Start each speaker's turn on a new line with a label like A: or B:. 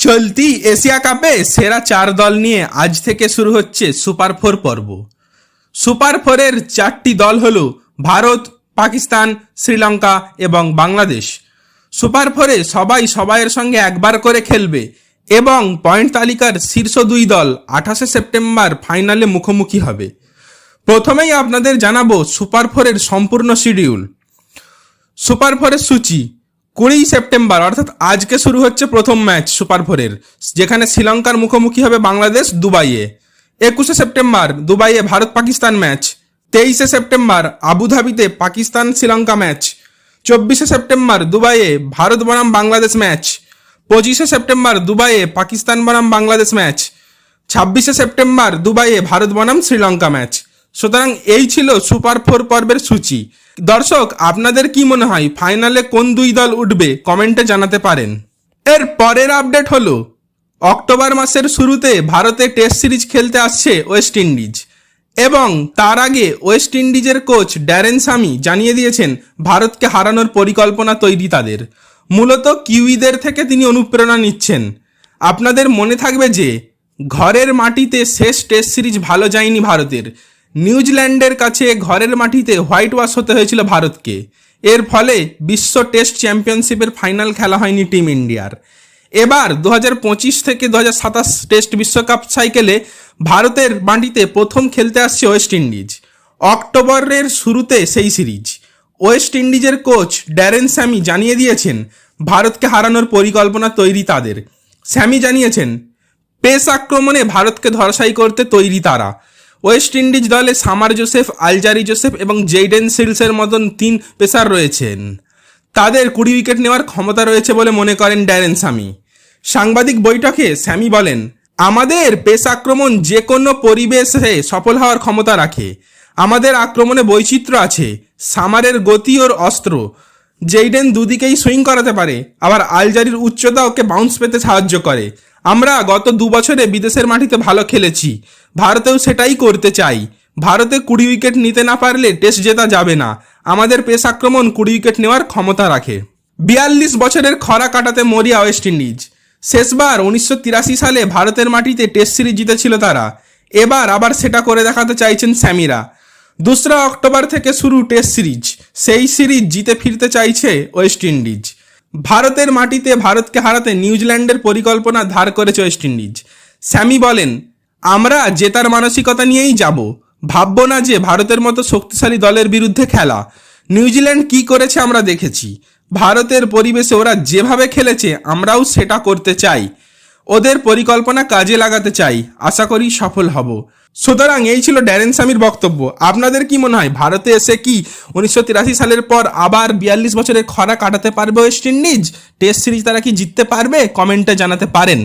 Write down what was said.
A: চলতি এশিয়া কাপে সেরা 4 দল নিয়ে আজ থেকে শুরু হচ্ছে সুপার 4 পর্ব। সুপার 4-এর 4টি দল হল ভারত, পাকিস্তান, শ্রীলঙ্কা এবং বাংলাদেশ। সুপার 4-এ সবাই সবাইয়ের সঙ্গে একবার করে খেলবে এবং পয়েন্ট তালিকার শীর্ষ 2 দল 28 সেপ্টেম্বর ফাইনালে মুখোমুখি হবে। প্রথমেই আপনাদের জানাবো সুপার 4-এর সম্পূর্ণ শিডিউল। সুপার 4-এর সূচি 20 সেপ্টেম্বর অর্থাৎ আজকে শুরু হচ্ছে প্রথম ম্যাচ সুপার 4-এর, যেখানে শ্রীলঙ্কার মুখোমুখি হবে বাংলাদেশ দুবাইয়ে। 21 সেপ্টেম্বর দুবাইয়ে ভারত পাকিস্তান ম্যাচ। 23 সেপ্টেম্বর আবুধাবিতে পাকিস্তান শ্রীলঙ্কা ম্যাচ। 24 সেপ্টেম্বর দুবাইয়ে ভারত বনাম বাংলাদেশ ম্যাচ। 25 সেপ্টেম্বর দুবাইয়ে পাকিস্তান বনাম বাংলাদেশ ম্যাচ। 26 সেপ্টেম্বর দুবাইয়ে ভারত বনাম শ্রীলঙ্কা ম্যাচ। সুতরাং এই ছিল সুপার 4 পর্বের সূচি। দর্শক, আপনাদের কি মনে হয় ফাইনালে কোন 2 দল উঠবে কমেন্টে জানাতে পারেন। এর পরের আপডেট হলো অক্টোবর মাসের শুরুতে ভারতে টেস্ট সিরিজ খেলতে আসছে ওয়েস্ট ইন্ডিজ এবং তার আগে ওয়েস্ট ইন্ডিজের কোচ ড্যারেন সামি জানিয়ে দিয়েছেন ভারতকে হারানোর পরিকল্পনা তৈরি তাদের। মূলত কিউইদের থেকে তিনি অনুপ্রেরণা নিচ্ছেন। আপনাদের মনে থাকবে যে ঘরের মাটিতে শেষ টেস্ট সিরিজ ভালো যায়নি ভারতের। নিউজিল্যান্ডের কাছে ঘরের মাটিতে হোয়াইট ওয়াশ হতে হয়েছিল ভারতকে। এর ফলে বিশ্ব টেস্ট চ্যাম্পিয়নশিপের ফাইনাল খেলা হয়নি টিম ইন্ডিয়ার। এবার 2025 থেকে 2027 টেস্ট বিশ্বকাপ সাইকেলে ভারতের মাটিতে প্রথম খেলতে আসছে ওয়েস্ট ইন্ডিজ। অক্টোবরের শুরুতে সেই সিরিজ। ওয়েস্ট ইন্ডিজের কোচ ড্যারেন স্যামি জানিয়ে দিয়েছেন ভারতকে হারানোর পরিকল্পনা তৈরি তাদের। স্যামি জানিয়েছেন পেস আক্রমণে ভারতকে ধরাশায়ী করতে তৈরি তারা। ওয়েস্ট ইন্ডিজ দলে সামার জোসেফ, আলজারি জোসেফ এবং জেইডেন সিলসের মতন 3 পেসার রয়েছেন। তাদের 20 উইকেট নেওয়ার ক্ষমতা রয়েছে বলে মনে করেন ড্যারেন স্যামি। সাংবাদিক বৈঠকে স্যামি বলেন, আমাদের পেস আক্রমণ যে কোনো পরিবেশে সফল হওয়ার ক্ষমতা রাখে। আমাদের আক্রমণে বৈচিত্র্য আছে। সামারের গতি ওর অস্ত্র। জেইডেন দুদিকেই সুইং করাতে পারে, আবার আলজারির উচ্চতা ওকে বাউন্স পেতে সাহায্য করে। আমরা গত 2 বছরে বিদেশের মাটিতে ভালো খেলেছি, ভারতেও সেটাই করতে চাই। ভারতে 20 উইকেট নিতে না পারলে টেস্ট জেতা যাবে না। আমাদের পেস আক্রমণ 20 উইকেট নেওয়ার ক্ষমতা রাখে। 42 বছরের খরা কাটাতে মরিয়া ওয়েস্ট ইন্ডিজ। শেষবার 1983 সালে ভারতের মাটিতে টেস্ট সিরিজ জিতেছিল তারা। এবার আবার সেটা করে দেখাতে চাইছেন স্যামিরা। 2 অক্টোবর থেকে শুরু টেস্ট সিরিজ। সেই সিরিজ জিতে ফিরতে চাইছে ওয়েস্ট ইন্ডিজ। ভারতের মাটিতে ভারতকে হারাতে নিউজিল্যান্ডের পরিকল্পনা ধার করেছে ওয়েস্ট ইন্ডিজ। স্যামি বলেন, আমরা জেতার মানসিকতা নিয়েই যাব। ভাববো না যে ভারতের মতো শক্তিশালী দলের বিরুদ্ধে খেলা। নিউজিল্যান্ড কি করেছে আমরা দেখেছি। ভারতের পরিবেশে ওরা যেভাবে খেলেছে আমরাও সেটা করতে চাই। ওদের পরিকল্পনা কাজে লাগাতে চাই। আশা করি সফল হব। সুতরাং এই ছিল ড্যারেন সামির বক্তব্য। আপনাদের কি মনে হয় ভারতে এসে কি 1983 সালের পর আবার 42 বছরের খরা কাটাতে পারবে ওয়েস্ট ইন্ডিজ? টেস্ট সিরিজ তারা কি জিততে পারবে? কমেন্টে জানাতে পারেন।